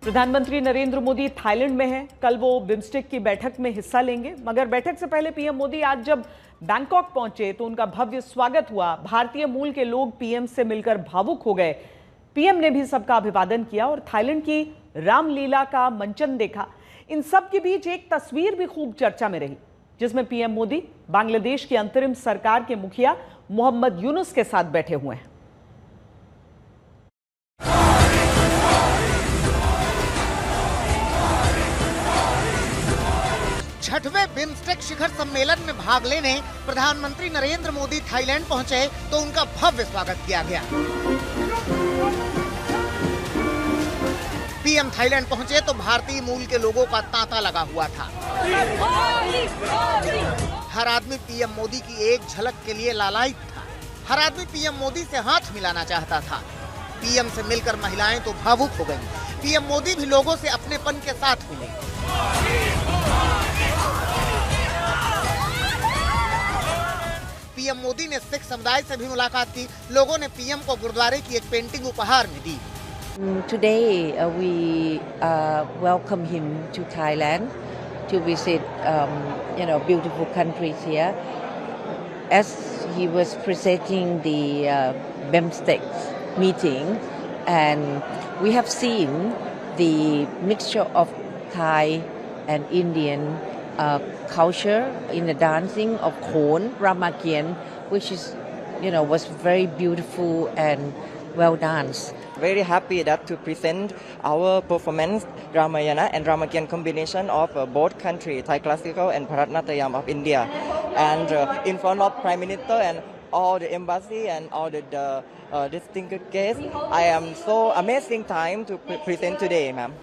प्रधानमंत्री नरेंद्र मोदी थाईलैंड में हैं। कल वो बिम्स्टेक की बैठक में हिस्सा लेंगे, मगर बैठक से पहले पीएम मोदी आज जब बैंकॉक पहुंचे तो उनका भव्य स्वागत हुआ। भारतीय मूल के लोग पीएम से मिलकर भावुक हो गए। पीएम ने भी सबका अभिवादन किया और थाईलैंड की रामलीला का मंचन देखा। इन सब के बीच एक तस्वीर भी खूब चर्चा में रही, जिसमें पीएम मोदी बांग्लादेश की अंतरिम सरकार के मुखिया मोहम्मद यूनुस के साथ बैठे हुए हैं। छठवें बिम्स्टेक शिखर सम्मेलन में भाग लेने प्रधानमंत्री नरेंद्र मोदी थाईलैंड पहुंचे तो उनका भव्य स्वागत किया गया। पीएम थाईलैंड पहुंचे तो भारतीय मूल के लोगों का तांता लगा हुआ था। हर आदमी पीएम मोदी की एक झलक के लिए लालायित था। हर आदमी पीएम मोदी से हाथ मिलाना चाहता था। पीएम से मिलकर महिलाएं तो भावुक हो गईं। पीएम मोदी भी लोगों से अपनेपन के साथ मिले। पीएम मोदी ने सिख समुदाय से भी मुलाकात की। लोगों ने पीएम को गुरुद्वारे की एक पेंटिंग उपहार में दी। Today we welcome him to Thailand to visit beautiful countries here. As he was presenting the BIMSTEC meeting, and we have seen the mixture of Thai and Indian culture in the dancing of Khon, Ramakian, which is, was very beautiful and well danced. Very happy that to present our performance Ramayana and Ramakian combination of both countries, Thai classical and Bharatanatyam of India, and in front of Prime Minister and all the embassy and all the distinguished guests. I am so amazing time to present today, ma'am.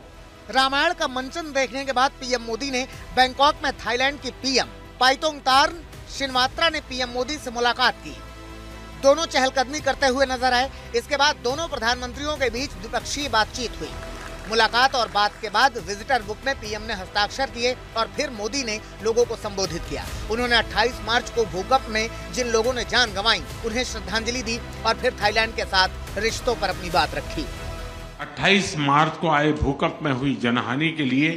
Ramayan का मंचन देखने के बाद PM Modi ने Bangkok में Thailand की PM Paetongtarn Shinawatra ने PM Modi से मुलाकात की। दोनों चहलकदमी करते हुए नजर आए। इसके बाद दोनों प्रधानमंत्रियों के बीच द्विपक्षीय बातचीत हुई। मुलाकात और बात के बाद विजिटर बुक में पीएम ने हस्ताक्षर किए और फिर मोदी ने लोगों को संबोधित किया। उन्होंने 28 मार्च को भूकंप में जिन लोगों ने जान गंवाई उन्हें श्रद्धांजलि दी और फिर थाईलैंड के साथ रिश्तों पर अपनी बात रखी। 28 मार्च को आए भूकंप में हुई जनहानि के लिए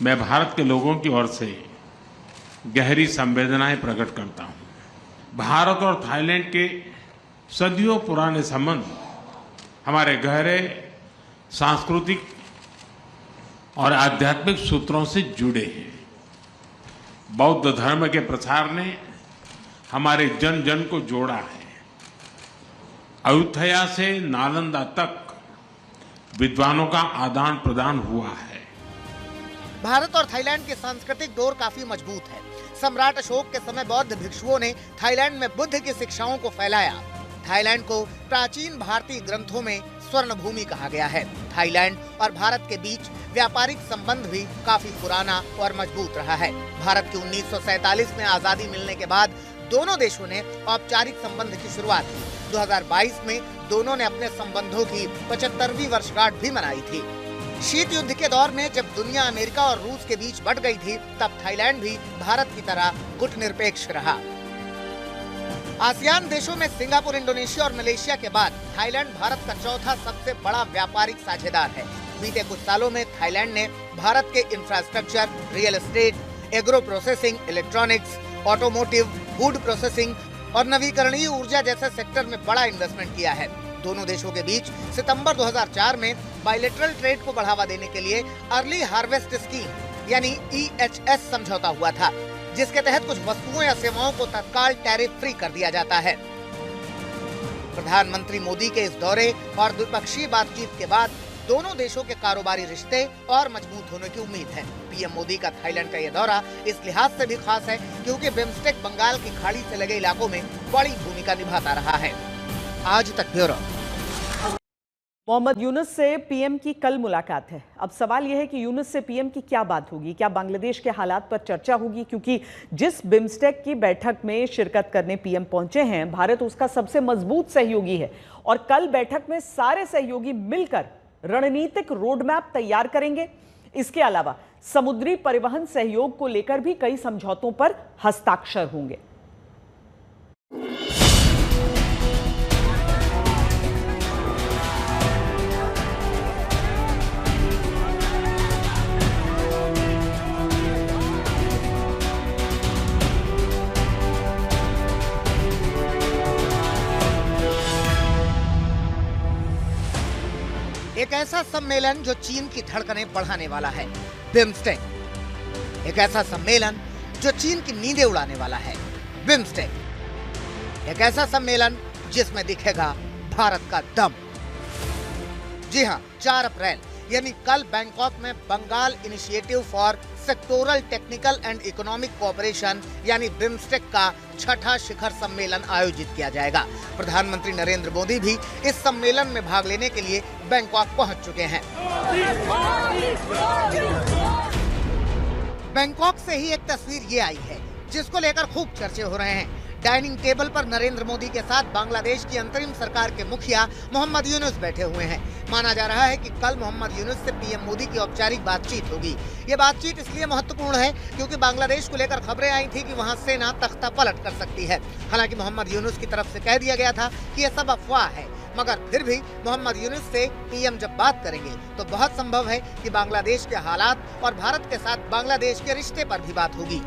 मैं भारत के लोगों की ओर से गहरी संवेदनाएं प्रकट करता हूं। भारत और थाईलैंड के सदियों पुराने संबंध हमारे गहरे सांस्कृतिक और आध्यात्मिक सूत्रों से जुड़े हैं। बौद्ध धर्म के प्रसार ने हमारे जन जन को जोड़ा है। अयोध्या से नालंदा तक विद्वानों का आदान प्रदान हुआ है। भारत और थाईलैंड की सांस्कृतिक डोर काफी मजबूत है। सम्राट अशोक के समय बौद्ध भिक्षुओं ने थाईलैंड में बुद्ध की शिक्षाओं को फैलाया। थाईलैंड को प्राचीन भारतीय ग्रंथों में स्वर्ण भूमि कहा गया है। थाईलैंड और भारत के बीच व्यापारिक संबंध भी काफी पुराना और मजबूत रहा है। भारत की 1947 में आजादी मिलने के बाद दोनों देशों ने औपचारिक संबंध की शुरुआत की। 2022 में दोनों ने अपने संबंधों की 75वीं वर्षगांठ भी मनाई थी। शीत युद्ध के दौर में जब दुनिया अमेरिका और रूस के बीच बंट गई थी, तब थाईलैंड भी भारत की तरह गुटनिरपेक्ष रहा। आसियान देशों में सिंगापुर, इंडोनेशिया और मलेशिया के बाद थाईलैंड भारत का चौथा सबसे बड़ा व्यापारिक साझेदार है। बीते कुछ सालों में थाईलैंड ने भारत के infrastructure, real estate, agro processing, electronics, automotive, food processing और नवीकरणीय ऊर्जा जैसे सेक्टर में बड़ा इन्वेस्टमेंट किया है। दोनों देशों के बीच सितंबर 2004 में बायलैटरल ट्रेड को बढ़ावा देने के लिए अर्ली हार्वेस्ट स्कीम यानी EHS समझौता हुआ था, जिसके तहत कुछ वस्तुओं या सेवाओं को तत्काल टैरिफ फ्री कर दिया जाता है। प्रधानमंत्री मोदी के इस दौरे और द्विपक्षीय बातचीत के बाद दोनों देशों के कारोबारी रिश्ते और मजबूत होने की उम्मीद है। पीएम मोदी का थाईलैंड का यह दौरा इस लिहाज से भी खास है क्योंकि बिम्स्टेक बंगाल की खाड़ी से लगे इलाकों में बड़ी भूमिका निभाता रहा है। आज तक ब्यूरो। मोहम्मद यूनुस से पीएम की कल मुलाकात है। अब सवाल यह है कि यूनुस से पीएम की क्या बात होगी? क्या बांग्लादेश के हालात पर चर्चा होगी? क्योंकि जिस बिम्स्टेक की बैठक में शिरकत करने पीएम पहुंचे हैं, भारत उसका सबसे मजबूत सहयोगी है और कल बैठक में सारे सहयोगी मिलकर रणनीतिक रोडमैप तैयार करेंगे। इसके अलावा समुद्री परिवहन सहयोग को लेकर भी कई समझौतों पर हस्ताक्षर होंगे। एक ऐसा सम्मेलन जो चीन की धड़कनें बढ़ाने वाला है, बिम्स्टेक। एक ऐसा सम्मेलन जो चीन की नींदें उड़ाने वाला है, बिम्स्टेक। एक ऐसा सम्मेलन जिसमें दिखेगा भारत का दम। जी हां, 4 अप्रैल यानी कल बैंकॉक में Bengal initiative for sectoral technical and economic cooperation यानी बिम्स्टेक का 6ठा शिखर सम्मेलन आयोजित किया जाएगा। प्रधानमंत्री नरेंद्र मोदी भी इस सम्मेलन में भाग लेने के लिए बैंकॉक पहुंच चुके हैं। बैंकॉक से ही एक तस्वीर ये आई है जिसको लेकर खूब चर्चे हो रहे हैं। डाइनिंग टेबल पर नरेंद्र मोदी के साथ बांग्लादेश की अंतरिम सरकार के मुखिया मोहम्मद यूनुस बैठे हुए हैं। माना जा रहा है कि कल मोहम्मद यूनुस से पीएम मोदी की औपचारिक बातचीत होगी। ये बातचीत इसलिए महत्वपूर्ण है क्योंकि बांग्लादेश को लेकर खबरें आई थी कि वहां सेना तख्ता पलट कर सकती है। हालांकि मोहम्मद यूनुस की तरफ से कह दिया गया था कि यह सब अफवाह है, मगर फिर भी मोहम्मद यूनुस से पीएम जब बात करेंगे तो बहुत संभव है कि बांग्लादेश के हालात और भारत के साथ बांग्लादेश के रिश्ते पर भी बात होगी।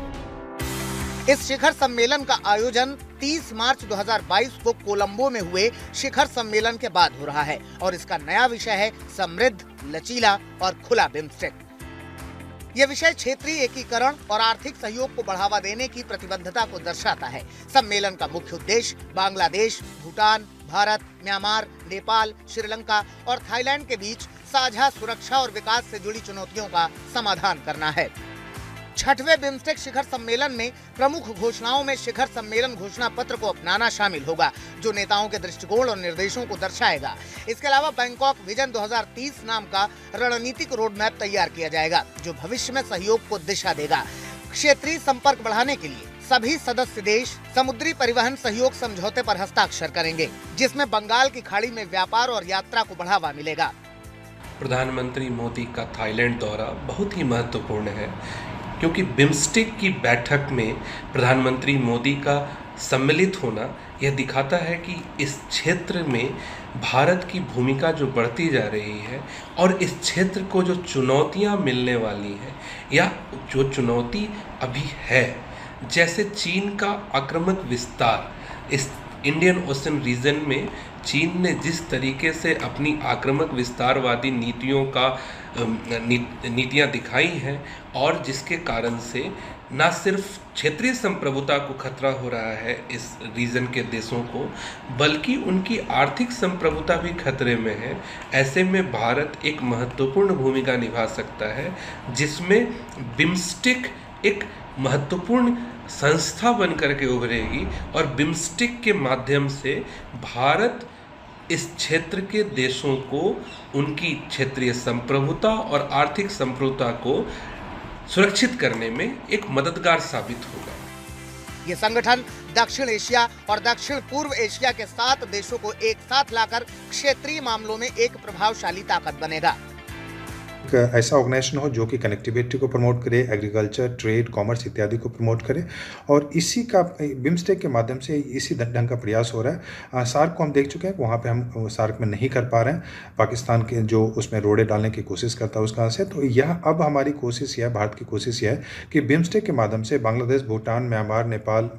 इस शिखर सम्मेलन का आयोजन 30 मार्च 2022 को कोलंबो में हुए शिखर सम्मेलन के बाद हो रहा है और इसका नया विषय है समृद्ध, लचीला और खुला बिम्स्टेक। यह विषय क्षेत्रीय एकीकरण और आर्थिक सहयोग को बढ़ावा देने की प्रतिबद्धता को दर्शाता है। सम्मेलन का मुख्य उद्देश्य बांग्लादेश, भूटान, भारत, म्यांमार, नेपाल, श्रीलंका और थाईलैंड के बीच साझा सुरक्षा और विकास से जुड़ी चुनौतियों का समाधान करना है। 6वें बिम्स्टेक शिखर सम्मेलन में प्रमुख घोषणाओं में शिखर सम्मेलन घोषणा पत्र को अपनाना शामिल होगा, जो नेताओं के दृष्टिकोण और निर्देशों को दर्शाएगा। इसके अलावा बैंकॉक विजन 2030 नाम का रणनीतिक रोड मैप तैयार किया जाएगा, जो भविष्य में सहयोग को दिशा देगा। क्षेत्रीय संपर्क बढ़ाने के लिए सभी सदस्य देश समुद्री परिवहन सहयोग समझौते पर हस्ताक्षर करेंगे, जिसमें बंगाल की खाड़ी में व्यापार और यात्रा को बढ़ावा मिलेगा। प्रधानमंत्री मोदी का थाईलैंड दौरा बहुत ही महत्वपूर्ण है क्योंकि बिम्स्टेक की बैठक में प्रधानमंत्री मोदी का सम्मिलित होना यह दिखाता है कि इस क्षेत्र में भारत की भूमिका जो बढ़ती जा रही है और इस क्षेत्र को जो चुनौतियां मिलने वाली हैं या जो चुनौती अभी है, जैसे चीन का आक्रामक विस्तार, इस इंडियन ओशन रीजन में चीन ने जिस तरीके से अपनी आक्रामक विस्तारवादी नीतियां दिखाई हैं और जिसके कारण से न सिर्फ क्षेत्रीय संप्रभुता को खतरा हो रहा है इस रीजन के देशों को, बल्कि उनकी आर्थिक संप्रभुता भी खतरे में है। ऐसे में भारत एक महत्वपूर्ण भूमिका निभा सकता है, जिसमें बिम्स्टेक एक महत्वपूर्ण संस्था बनकर के उभरेगी और बिम्स्टेक के माध्यम से भारत इस क्षेत्र के देशों को उनकी क्षेत्रीय संप्रभुता और आर्थिक संप्रभुता को सुरक्षित करने में एक मददगार साबित होगा। ये संगठन दक्षिण एशिया और दक्षिण पूर्व एशिया के 7 देशों को एक साथ लाकर क्षेत्रीय मामलों में एक प्रभावशाली ताकत बनेगा। एक ऐसा ऑर्गेनाइजेशन हो जो कि कनेक्टिविटी को प्रमोट करे, एग्रीकल्चर, ट्रेड, कॉमर्स इत्यादि को प्रमोट करे, और इसी का बिम्स्टेक के माध्यम से इसी ढंग का प्रयास हो रहा है। सार्क को हम देख चुके हैं, वहाँ पे हम सार्क में नहीं कर पा रहे हैं, पाकिस्तान के जो उसमें रोड़े डालने की कोशिश करता है उसका से। तो यह अब हमारी कोशिश यह है, भारत की कोशिश यह है कि बिम्स्टेक के माध्यम से बांग्लादेश, भूटान, म्यांमार, नेपाल,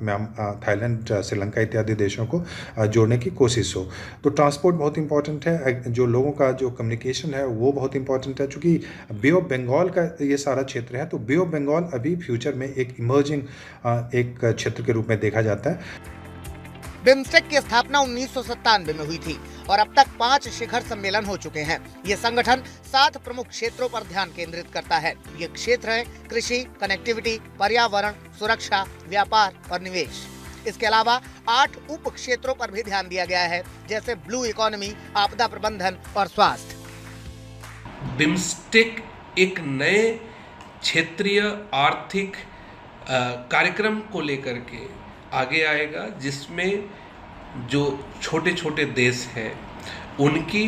थाईलैंड, श्रीलंका इत्यादि देशों को जोड़ने की कोशिश हो। तो ट्रांसपोर्ट बहुत इंपॉर्टेंट है, जो लोगों का जो कम्युनिकेशन है वो बहुत इंपॉर्टेंट है। चूँकि बे ऑफ बंगाल का ये सारा क्षेत्र है, तो बे ऑफ बंगाल अभी फ्यूचर में एक इमर्जिंग एक क्षेत्र के रूप में देखा जाता है। बिम्स्टेक की स्थापना 1997 में हुई थी और अब तक 5 शिखर सम्मेलन हो चुके हैं। ये संगठन 7 प्रमुख क्षेत्रों पर ध्यान केंद्रित करता है। ये क्षेत्र है कृषि, कनेक्टिविटी, पर्यावरण, सुरक्षा, व्यापार और निवेश। इसके अलावा 8 उप क्षेत्रों पर भी ध्यान दिया गया है, जैसे ब्लू इकोनॉमी, आपदा प्रबंधन और स्वास्थ्य। बिम्स्टेक एक नए क्षेत्रीय आर्थिक कार्यक्रम को लेकर के आगे आएगा, जिसमें जो छोटे छोटे देश हैं उनकी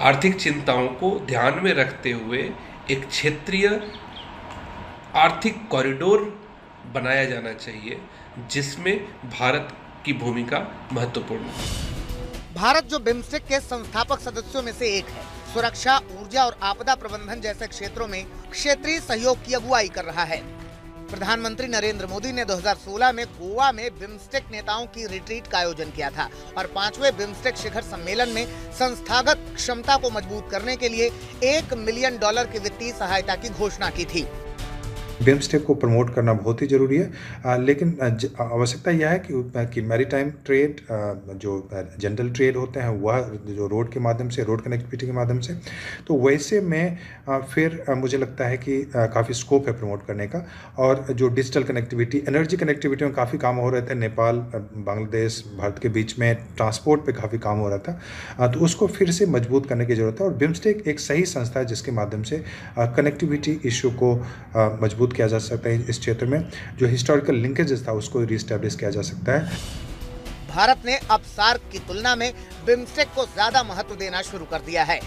आर्थिक चिंताओं को ध्यान में रखते हुए एक क्षेत्रीय आर्थिक कॉरिडोर बनाया जाना चाहिए, जिसमें भारत की भूमिका महत्वपूर्ण है। भारत जो बिम्स्टेक के संस्थापक सदस्यों में से एक है, सुरक्षा, ऊर्जा और आपदा प्रबंधन जैसे क्षेत्रों में क्षेत्रीय सहयोग की अगुवाई कर रहा है। प्रधानमंत्री नरेंद्र मोदी ने 2016 में गोवा में बिम्स्टेक नेताओं की रिट्रीट का आयोजन किया था और 5वें बिम्स्टेक शिखर सम्मेलन में संस्थागत क्षमता को मजबूत करने के लिए $1 मिलियन की वित्तीय सहायता की घोषणा की थी। बिम्स्टेक को प्रमोट करना बहुत ही ज़रूरी है, लेकिन आवश्यकता यह है कि मैरीटाइम ट्रेड, जो जनरल ट्रेड होते हैं वह जो रोड के माध्यम से, रोड कनेक्टिविटी के माध्यम से, तो वैसे में फिर मुझे लगता है कि काफ़ी स्कोप है प्रमोट करने का। और जो डिजिटल कनेक्टिविटी, एनर्जी कनेक्टिविटी में काफ़ी काम हो रहे थे, नेपाल, बांग्लादेश, भारत के बीच में ट्रांसपोर्ट पे काफ़ी काम हो रहा था, तो उसको फिर से मजबूत करने की ज़रूरत है। और बिम्स्टेक एक सही संस्था है जिसके माध्यम से कनेक्टिविटी इशू को मजबूत किया जा सकता है। इस क्षेत्र में जो हिस्टोरिकल लिंकेजेस था उसको रीस्टैब्लिश किया जा सकता है। भारत ने अब सार्क की तुलना में बिम्स्टेक को ज्यादा महत्व देना शुरू कर दिया है।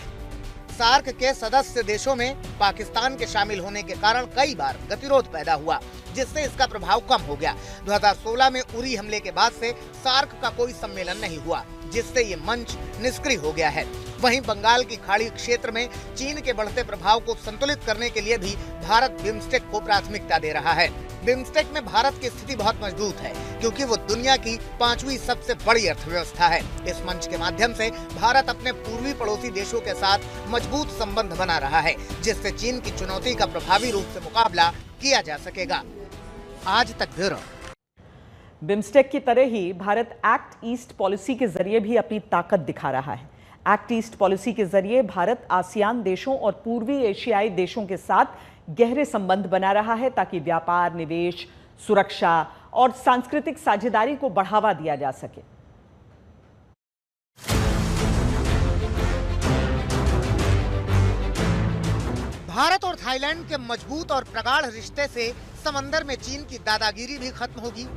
सार्क के सदस्य देशों में पाकिस्तान के शामिल होने के कारण कई बार गतिरोध पैदा हुआ, जिससे इसका प्रभाव कम हो गया। 2016 में उरी हमले के बाद से सार्क का कोई सम्मेलन नहीं हुआ, जिससे ये मंच निष्क्रिय हो गया है। वहीं बंगाल की खाड़ी क्षेत्र में चीन के बढ़ते प्रभाव को संतुलित करने के लिए भी भारत बिम्स्टेक को प्राथमिकता दे रहा है। बिम्स्टेक में भारत की स्थिति बहुत मजबूत है, क्योंकि वो दुनिया की 5वीं सबसे बड़ी अर्थव्यवस्था है। इस मंच के माध्यम से भारत अपने पूर्वी पड़ोसी देशों के साथ मजबूत संबंध बना रहा है, जिससे चीन की चुनौती का प्रभावी रूप से मुकाबला किया जा सकेगा। आज तक ब्यूरो। बिम्स्टेक की तरह ही भारत एक्ट ईस्ट पॉलिसी के जरिए भी अपनी ताकत दिखा रहा है। एक्ट ईस्ट पॉलिसी के जरिए भारत आसियान देशों और पूर्वी एशियाई देशों के साथ गहरे संबंध बना रहा है, ताकि व्यापार, निवेश, सुरक्षा और सांस्कृतिक साझेदारी को बढ़ावा दिया जा सके। भारत और थाईलैंड के मजबूत और प्रगाढ़ रिश्ते से समंदर में चीन की दादागिरी भी खत्म होगी,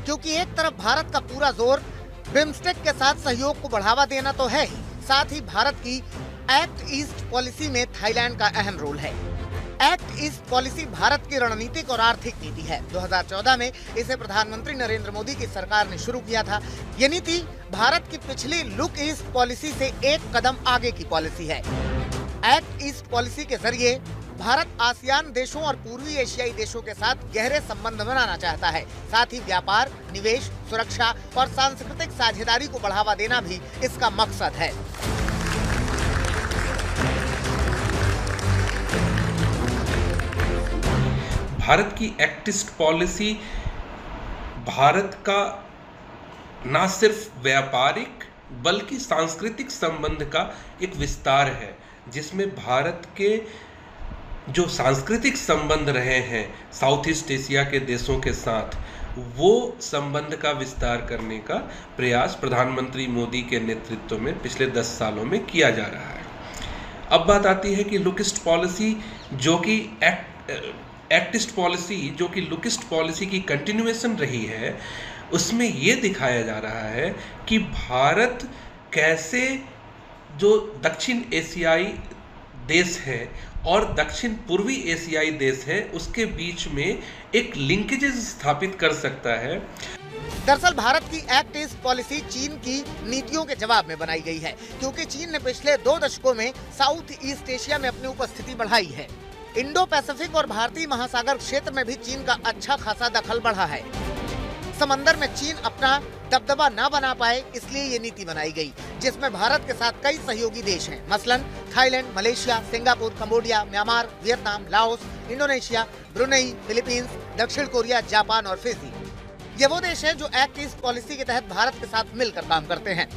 क्योंकि एक तरफ भारत का पूरा जोर बिम्स्टेक के साथ सहयोग को बढ़ावा देना तो है ही, साथ ही भारत की एक्ट ईस्ट पॉलिसी में थाईलैंड का अहम रोल है। एक्ट ईस्ट पॉलिसी भारत की रणनीतिक और आर्थिक नीति है। 2014 में इसे प्रधानमंत्री नरेंद्र मोदी की सरकार ने शुरू किया था। ये नीति भारत की पिछली लुक ईस्ट पॉलिसी से एक कदम आगे की पॉलिसी है। एक्ट ईस्ट पॉलिसी के जरिए भारत आसियान देशों और पूर्वी एशियाई देशों के साथ गहरे संबंध बनाना चाहता है। साथ ही व्यापार, निवेश, सुरक्षा और सांस्कृतिक साझेदारी को बढ़ावा देना भी इसका मकसद है। भारत की एक्ट ईस्ट पॉलिसी भारत का न सिर्फ व्यापारिक बल्कि सांस्कृतिक संबंध का एक विस्तार है, जिसमें भारत के जो सांस्कृतिक संबंध रहे हैं साउथ ईस्ट एशिया के देशों के साथ, वो संबंध का विस्तार करने का प्रयास प्रधानमंत्री मोदी के नेतृत्व में पिछले 10 सालों में किया जा रहा है। अब बात आती है कि लुक ईस्ट पॉलिसी, जो कि एक्ट ईस्ट पॉलिसी जो कि लुक ईस्ट पॉलिसी की कंटिन्यूएशन रही है, उसमें ये दिखाया जा रहा है कि भारत कैसे जो दक्षिण एशियाई देश है और दक्षिण पूर्वी एशियाई देश है उसके बीच में एक लिंकेजेस स्थापित कर सकता है। दरअसल भारत की एक्ट ईस्ट पॉलिसी चीन की नीतियों के जवाब में बनाई गई है, क्योंकि चीन ने पिछले 2 दशकों में साउथ ईस्ट एशिया में अपनी उपस्थिति बढ़ाई है। इंडो पैसिफिक और भारतीय महासागर क्षेत्र में भी चीन का अच्छा खासा दखल बढ़ा है। समंदर में चीन अपना दबदबा न बना पाए, इसलिए ये नीति बनाई गई, जिसमें भारत के साथ कई सहयोगी देश हैं, मसलन Thailand, Malaysia, Singapore, Cambodia, Myanmar, Vietnam, Laos, Indonesia, Brunei, Philippines, दक्षिण कोरिया, जापान और फिजी। ये वो देश हैं जो एक्ट ईस्ट पॉलिसी के तहत भारत के साथ मिलकर काम करते हैं।